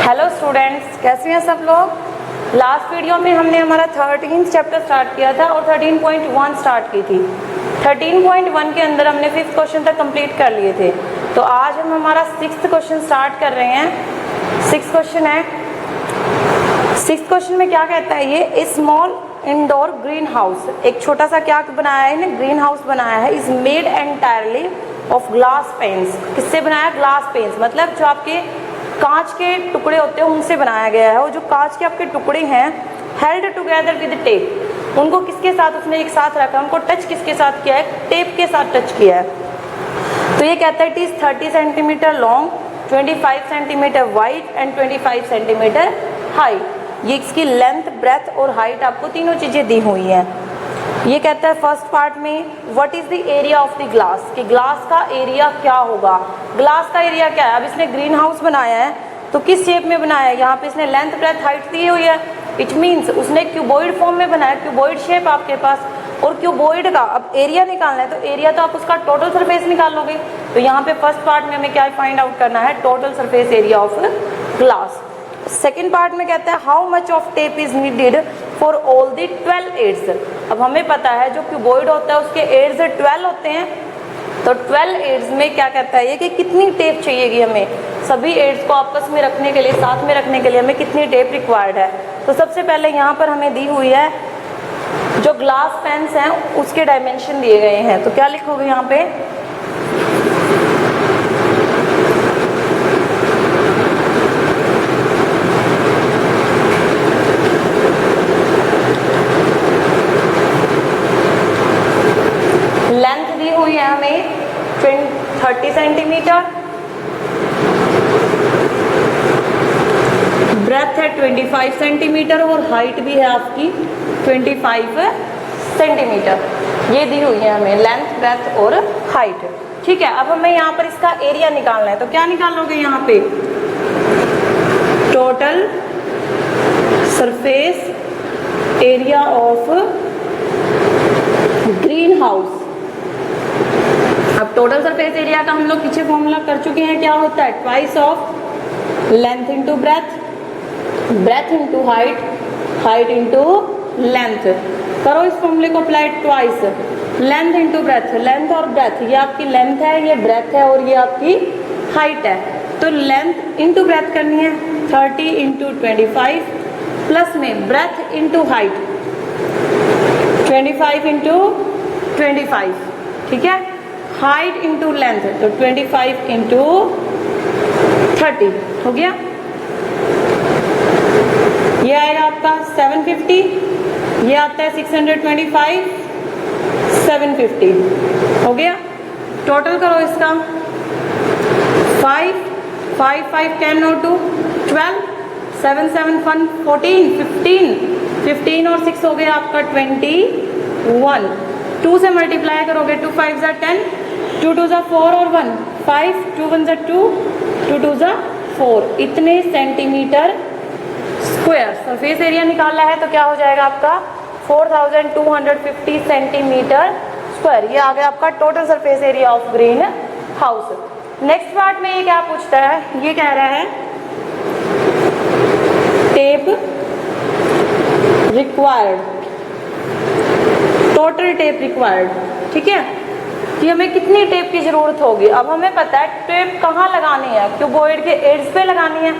Hello students, कैसे हैं सब लोग। लास्ट वीडियो में हमने हमारा 13th चैप्टर स्टार्ट किया था और 13.1 स्टार्ट की थी। 13.1 के अंदर हमने 5th क्वेश्चन तक कंप्लीट कर लिए थे। तो आज हम हमारा 6th क्वेश्चन स्टार्ट कर रहे हैं। 6th क्वेश्चन है, 6th क्वेश्चन में क्या कहता है, ये स्मॉल इंडोर ग्रीन हाउस, एक छोटा सा क्या बनाया है ना, ग्रीन हाउस बनाया है। Is made entirely of glass panes. किससे बनाया? ग्लास पेन्स, मतलब जो आपके कांच के टुकड़े होते हैं उनसे बनाया गया है। और जो कांच के आपके टुकड़े हैं हेल्ड टुगेदर विद टेप, उनको किसके साथ उसने एक साथ रखा, उनको टच किसके साथ किया है? टेप के साथ टच किया है। तो ये कहता है it is 30 centimetre long, 25 centimetre wide and 25 centimetre height. ये इसकी लेंथ, ब्रेथ और हाइट आपको तीनों चीजें दी हुई हैं। ये कहता है फर्स्ट पार्ट में what is the area of the glass, कि ग्लास का एरिया क्या होगा। ग्लास का एरिया क्या है? अब इसने ग्रीन हाउस बनाया है तो किस शेप में बनाया है? यहाँ पे इसने लेंथ, ब्रेथ, हाइट दी हुई है। इट मीन्स उसने क्यूबॉइड फॉर्म में बनाया, क्यूबॉइड शेप आपके पास। और क्यूबॉइड का अब एरिया निकालना है तो एरिया तो आप उसका टोटल सरफेस निकालोगे। तो यहाँ पे फर्स्ट पार्ट में हमें क्या फाइंड आउट करना है? Total surface area of glass. Second part में कहता है how much of tape is needed for all the 12 edges. अब हमें पता है जो क्यूबॉइड होता है उसके एड्स 12 होते हैं। तो 12 एड्स में क्या कहता है ये कि कितनी टेप चाहिएगी हमें, सभी एड्स को आपस में रखने के लिए, साथ में रखने के लिए हमें कितनी टेप रिक्वायर्ड है। तो सबसे पहले यहाँ पर हमें दी हुई है जो ग्लास पेन्स हैं उसके डायमेंशन दिए गए हैं। तो क्या लिखोगे यहाँ पे? लेंथ दी हुई है हमें 30 सेंटीमीटर, ब्रेथ है 25 सेंटीमीटर और हाइट भी है आपकी 25 सेंटीमीटर। ये दी हुई है हमें लेंथ, ब्रेथ और हाइट। ठीक है, अब हमें यहाँ पर इसका एरिया निकालना है। तो क्या निकालोगे यहाँ पे? Total surface area of green house. अब टोटल सरफेस एरिया का हम लोग पीछे फॉर्मूला कर चुके हैं। क्या होता है? Twice of length into breath, breath into height, height into length. करो इस फॉर्मूले को apply. Twice length into breath, length और ब्रेथ, ये आपकी लेंथ है, ये ब्रेथ है और ये आपकी हाइट है। तो लेंथ इंटू ब्रेथ करनी है 30 इंटू 25 प्लस में ब्रेथ इंटू हाइट 25 इंटू 25। ठीक है, हाइट इंटू लेंथ तो 25 इंटू 30 हो गया। ये आएगा आपका 750, ये आता है 625, 750 हो गया। टोटल करो इसका 5 5 5 10 और 2 12, 7 7 1 14 15, 15 और 6 हो गया आपका 21। 2 से मल्टीप्लाई करोगे 2 5 जा 10, 2 2 जा 4 और 1 5, 2 1 जा 2, 2 2 जा 4। इतने सेंटीमीटर स्क्वायर सरफेस एरिया निकालना है। तो क्या हो जाएगा आपका 4250 सेंटीमीटर स्क्वायर। ये आ गया आपका total surface area of green house. Next part में ये क्या पूछता है? ये कह रहा है tape required, total tape required. ठीक है, कि हमें कितनी टेप की जरूरत होगी। अब हमें पता है टेप कहाँ लगानी है, क्यूबॉइड के एड्स पे लगानी है।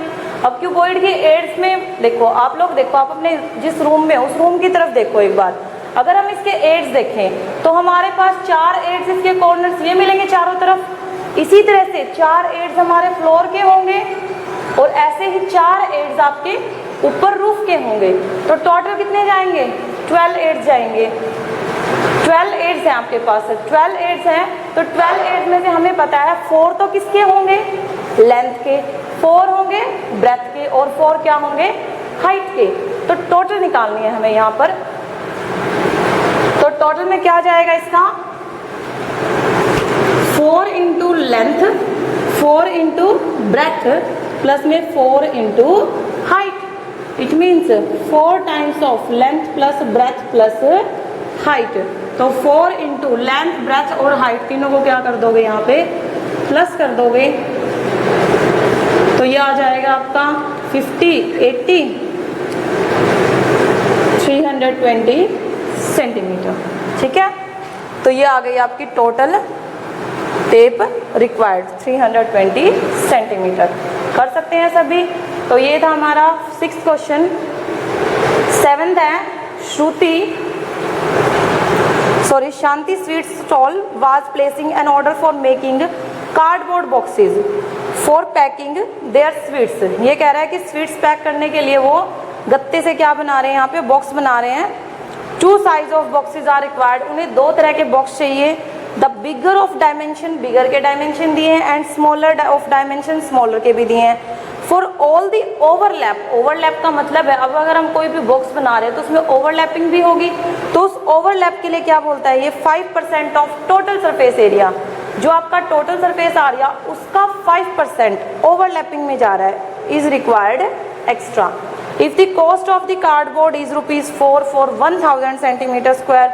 अब क्यूबॉइड के एड्स में देखो, आप लोग देखो, आप अपने जिस रूम में उस रूम की तरफ देखो एक बार। अगर हम इसके एड्स देखें तो हमारे पास 4 एड्स इसके कॉर्नर्स ये मिलेंगे चारों तरफ। इसी तरह से 4 एड्स हमारे फ्लोर के होंगे और ऐसे ही 4 एड्स आपके ऊपर रूफ के होंगे। तो टोटल कितने जाएंगे? 12 एड्स जाएंगे। 12 एड्स हैं आपके पास, 12 एड्स हैं। तो 12 एड्स में से हमें पता है 4 तो किसके होंगे? लेंथ के, 4 होंगे ब्रेथ के और 4 क्या होंगे? हाइट के। तो टोटल निकालनी है हमें यहाँ पर। तो टोटल में क्या जाएगा इसका? 4 into length, 4 into breadth plus में 4 into height. It means 4 times of length plus breadth plus height. तो 4 इंटू लेंथ, ब्रेथ और हाइट तीनों को क्या कर दोगे? यहाँ पे प्लस कर दोगे तो ये आ जाएगा आपका 50, 80, 320 सेंटीमीटर। ठीक है, तो ये आ गई आपकी टोटल टेप रिक्वायर्ड 320 सेंटीमीटर। कर सकते हैं सभी। तो ये था हमारा 6th क्वेश्चन। 7th है Shanti sweet stall was placing an order for making cardboard boxes for packing their sweets. ये कह रहा है कि स्वीट्स पैक करने के लिए वो गत्ते से क्या बना रहे हैं, यहाँ पे बॉक्स बना रहे हैं। 2 size of boxes are required, उन्हें 2 तरह के बॉक्स चाहिए। The bigger of dimension, bigger के डायमेंशन दिए हैं, and smaller of dimension, smaller के भी दिए हैं। For all the overlap, overlap का मतलब है अब अगर हम कोई भी बॉक्स बना रहे हैं तो उसमें ओवरलैपिंग भी होगी, तो उस ओवरलैप के लिए क्या बोलता है ये 5% ऑफ टोटल सरफेस एरिया, जो आपका टोटल सरफेस एरिया उसका 5% ओवरलैपिंग में जा रहा है, is required extra. If the cost of the cardboard is ₹4 for 1000 centimetre square,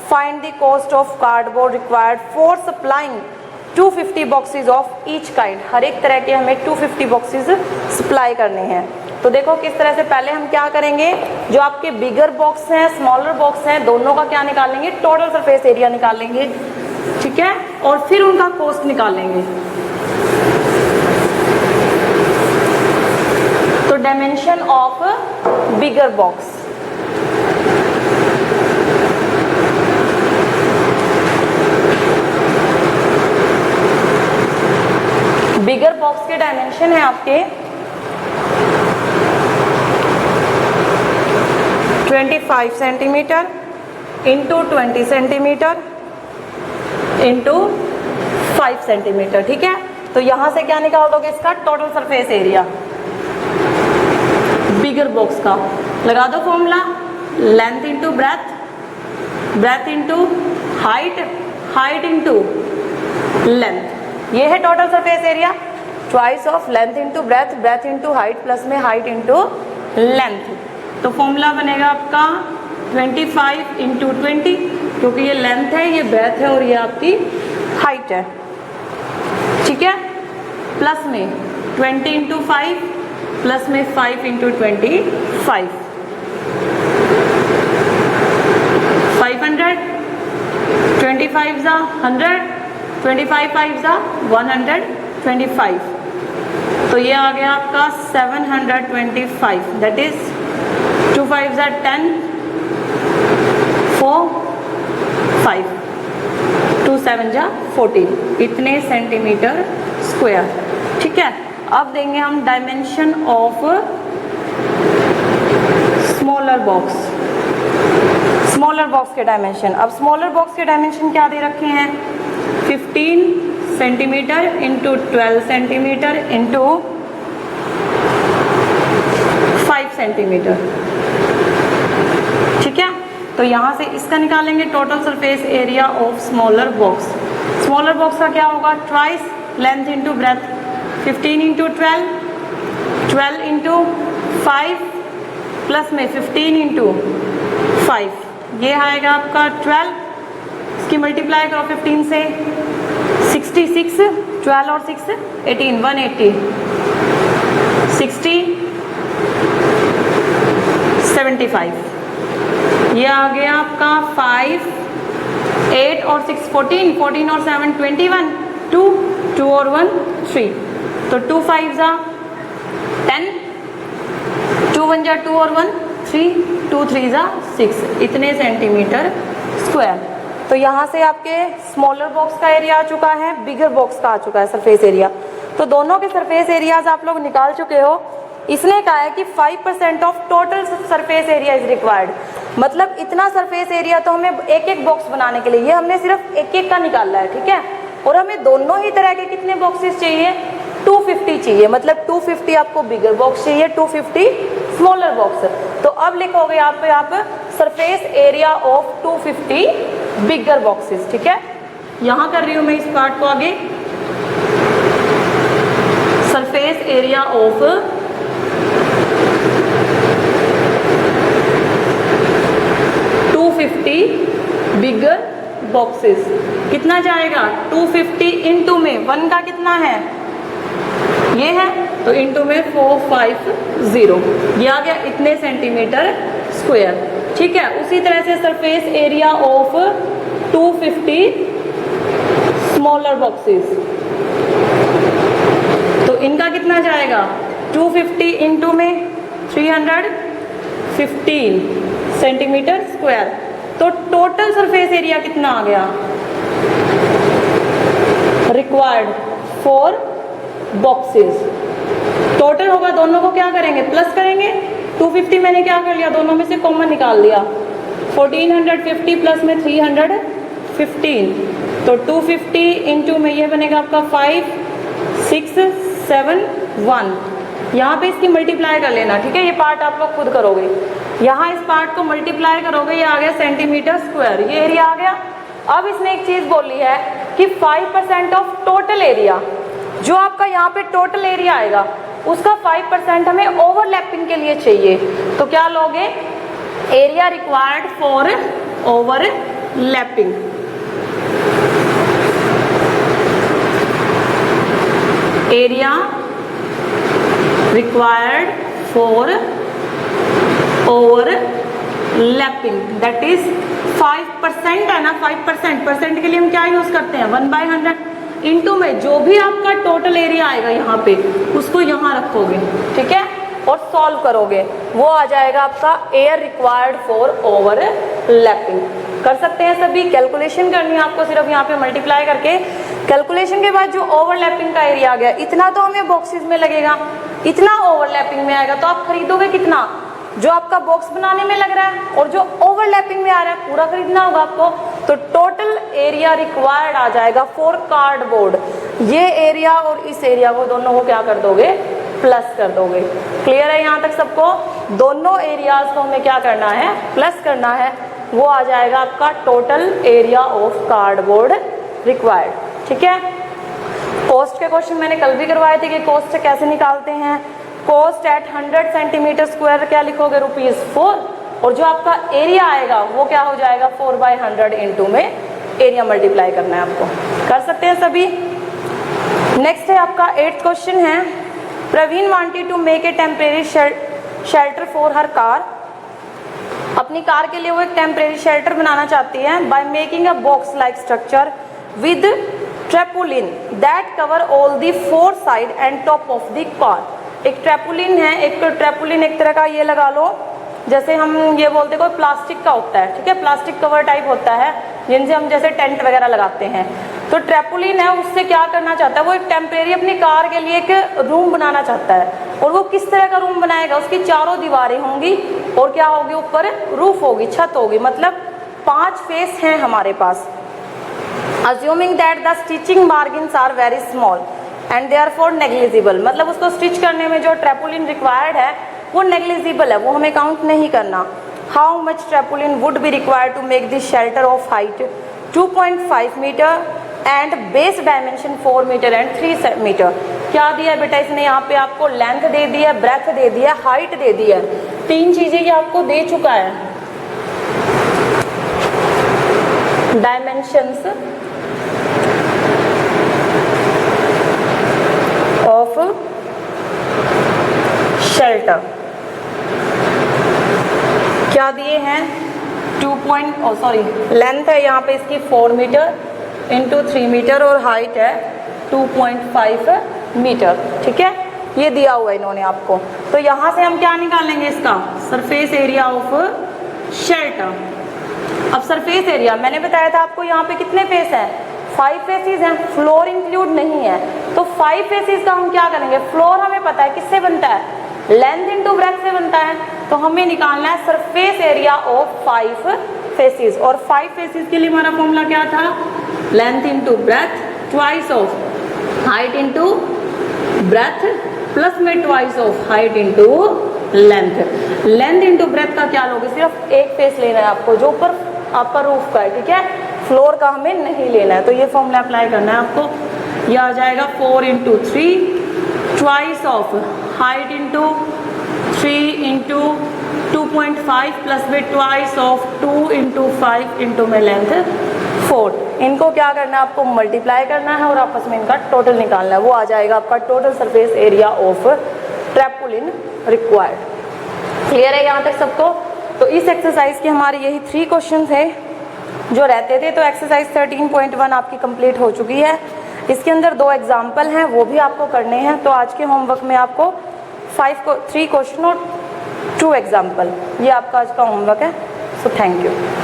find the cost of cardboard required for supplying 250 boxes of each kind. हर एक तरह के हमें 250 बॉक्सेस सप्लाई करने हैं। तो देखो किस तरह से पहले हम क्या करेंगे, जो आपके बिगर बॉक्स हैं, स्मॉलर बॉक्स हैं, दोनों का क्या निकालेंगे, टोटल सरफेस एरिया निकालेंगे। ठीक है, और फिर उनका कॉस्ट निकालेंगे। तो dimension of bigger box, bigger box के डायमेंशन है आपके 25 centimetre into 20 centimetre into 5 centimetre. ठीक है, तो यहां से क्या निकाल दोगे, इसका total surface area bigger box का। लगा दो formula, length into breath, breath into height, height into length. ये है total surface area, twice of length into breath, breath into height, plus में हाइट इंटू लेंथ। तो फॉर्मूला बनेगा आपका 25 into 20, क्योंकि ये लेंथ है, ये ब्रेथ है और ये आपकी हाइट है। ठीक है, प्लस में 20 इंटू 5, प्लस में 5 इंटू 25, 500, 25 जा 100, 25 5 जा 125, तो ये आ गया आपका 725, दैट इज 2 5 जा 10, 4 5, 2 7 जा 14, इतने सेंटीमीटर स्क्वायर। ठीक है, अब देंगे हम dimension of smaller box. Smaller box के डायमेंशन, अब स्मॉलर बॉक्स के डायमेंशन क्या दे रखे हैं, 15 centimetre into 12 centimetre into 5 centimetre. ठीक है, तो यहां से इसका निकालेंगे total surface area of smaller box. Smaller box का क्या होगा, twice length into breath, 15 into 12, 12 into 5, plus में 15 इंटू 5, ये आएगा आपका 12, इसकी मल्टीप्लाई करो 15 से, 66, 12 और 6 18, 180, 60, 75, ये आ गया आपका 5, 8 और 6 14, 14 और 7 21, 2, 2 और 1 3, तो 2 5 जा 10, 2 1 जा 2 और 1 3, 2 3 जा 6, इतने सेंटीमीटर स्क्वायर। तो यहाँ से आपके स्मॉलर बॉक्स का एरिया आ चुका है, बिगर बॉक्स का आ चुका है सरफेस एरिया। तो दोनों के सरफेस एरियाज आप लोग निकाल चुके हो। इसने कहा है कि 5% of total surface area is required, मतलब इतना सरफेस एरिया तो हमें एक एक बॉक्स बनाने के लिए, ये हमने सिर्फ एक एक का निकाला है। ठीक है, और हमें दोनों ही तरह के कितने बॉक्सेस चाहिए, 250 चाहिए, मतलब 250 आपको बिगर बॉक्स चाहिए, 250 स्मॉलर बॉक्स। तो अब लिखोगे यहाँ पे surface area of 250 bigger boxes. ठीक है, यहां कर रही हूं मैं इस पार्ट को आगे, surface area of 250 bigger boxes. कितना जाएगा, 250 इंटू में 1 का कितना है, ये है, तो इंटू में 450, ये आ गया इतने सेंटीमीटर स्क्वायर। ठीक है, उसी तरह से surface area of 250 smaller boxes, तो इनका कितना जाएगा 250 इंटू में 315 सेंटीमीटर स्क्वायर। तो टोटल सरफेस एरिया कितना आ गया रिक्वायर्ड फॉर बॉक्सेस। टोटल होगा, दोनों को क्या करेंगे प्लस करेंगे। 250 मैंने क्या कर लिया, दोनों में से कॉमन निकाल दिया। 1450 प्लस में 315, तो 250 इंटू में ये बनेगा आपका 5671। यहाँ पे इसकी मल्टीप्लाई कर लेना। ठीक है, ये पार्ट आप लोग खुद करोगे। यहाँ इस पार्ट को मल्टीप्लाई करोगे, ये आ गया सेंटीमीटर स्क्वायर, ये एरिया आ गया। अब इसने एक चीज बोली है कि 5% ऑफ टोटल एरिया, जो आपका यहाँ पे टोटल एरिया आएगा उसका 5% हमें ओवरलैपिंग के लिए चाहिए। तो क्या लोगे, area required for overlapping. Area required for overlapping that is 5% है ना। 5% परसेंट के लिए हम क्या यूज करते हैं 1/100 इंटू में जो भी आपका टोटल एरिया आएगा यहाँ पे उसको यहाँ रखोगे। ठीक है, और सॉल्व करोगे, वो आ जाएगा आपका एयर रिक्वायर्ड फॉर ओवरलैपिंग। कर सकते हैं सभी, कैलकुलेशन करनी है आपको सिर्फ यहाँ पे मल्टीप्लाई करके। कैलकुलेशन के बाद जो ओवरलैपिंग का एरिया आ गया, इतना तो हमें बॉक्सेस में लगेगा, इतना ओवरलैपिंग में आएगा। तो आप खरीदोगे कितना, जो आपका बॉक्स बनाने में लग रहा है और जो ओवरलैपिंग में आ रहा है पूरा खरीदना होगा आपको। तो टोटल एरिया रिक्वायर्ड आ जाएगा फॉर कार्डबोर्ड। ये एरिया और इस एरिया को दोनों को क्या कर दोगे प्लस कर दोगे। क्लियर है यहाँ तक सबको? दोनों एरियाज को हमें क्या करना है प्लस करना है, वो आ जाएगा आपका total area of cardboard required. ठीक है, कॉस्ट के क्वेश्चन मैंने कल भी करवाए थे कि कॉस्ट कैसे निकालते हैं। कॉस्ट एट 100 सेंटीमीटर स्क्वायर क्या लिखोगे ₹4, और जो आपका एरिया आएगा वो क्या हो जाएगा 4/100 इंटू में एरिया मल्टीप्लाई करना है आपको। कर सकते हैं सभी। नेक्स्ट है आपका 8th क्वेश्चन है, Praveen wanted to make a temporary shelter for her car. अपनी कार के लिए वो एक टेम्परेरी शेल्टर बनाना चाहती है by making a box like structure with tarpaulin that cover all the 4 side and top of the car. एक ट्रेपोलिन है, एक ट्रेपोलिन एक तरह का ये लगा लो जैसे हम ये बोलते कोई प्लास्टिक का होता है। ठीक है, प्लास्टिक कवर टाइप होता है जिनसे हम जैसे टेंट वगैरह लगाते हैं। तो ट्रेपोलिन है, उससे क्या करना चाहता है वो एक टेम्परेरी अपनी कार के लिए एक रूम बनाना चाहता है। और वो किस तरह का रूम बनाएगा, उसकी चारों दीवारें होंगी और क्या होगी ऊपर रूफ होगी, छत होगी, मतलब 5 फेस हैं हमारे पास। Assuming that the stitching margins are very small and therefore negligible, मतलब उसको स्टिच करने में जो ट्रेपोलिन रिक्वायर्ड है वो नेग्लिजिबल है, वो हमें काउंट नहीं करना। How much tarpaulin would be required to make this shelter of height 2.5 metre and base dimension 4 metre and 3 metre. क्या दिया है बेटा इसने, यहाँ पे आपको लेंथ दे दी है, ब्रेथ दे दी है, हाइट दे दी है, 3 चीजें ये आपको दे चुका है। डायमेंशंस ऑफ शेल्टर क्या दिए हैं, लेंथ है यहाँ पे इसकी 4 मीटर इंटू 3 मीटर और हाइट है 2.5 मीटर। ठीक है, ये दिया हुआ है इन्होंने आपको। तो यहाँ से हम क्या निकालेंगे इसका सरफेस एरिया ऑफ शेल्टर। अब सरफेस एरिया मैंने बताया था आपको, यहाँ पे कितने फेस हैं 5 फेसेस हैं, फ्लोर इंक्लूड नहीं है। तो 5 फेसेस का हम क्या करेंगे, फ्लोर हमें पता है किससे बनता है लेंथ इंटू ब्रेथ से बनता है। तो हमें निकालना है सरफेस एरिया ऑफ 5 फेसेस, और 5 फेसेस के लिए हमारा फॉर्मूला क्या था, length into breadth twice of height into breadth plus में twice of height into length. Length into breadth का क्या लोगे, सिर्फ एक फेस लेना है आपको जो ऊपर आपका रूफ का है। ठीक है, फ्लोर का हमें नहीं लेना है। तो ये फॉर्मूला अप्लाई करना है आपको। यह आ जाएगा 4 into 3 twice of height into 3 into 2.5 plus में ट्वाइस ऑफ 2 इंटू 5 इंटू में लेंथ 4, इनको क्या करना है आपको मल्टीप्लाई करना है और आपस में इनका टोटल निकालना है, वो आ जाएगा आपका total surface area of tarpaulin required. Clear है यहाँ तक सबको? तो इस एक्सरसाइज के हमारे यही 3 क्वेश्चन थे जो रहते थे। तो एक्सरसाइज 13.1 आपकी कंप्लीट हो चुकी है। इसके अंदर 2 एग्जाम्पल हैं, वो भी आपको करने हैं। तो आज के होमवर्क में आपको 3 क्वेश्चन और 2 एग्जाम्पल, ये आपका आज का होमवर्क है। So thank you.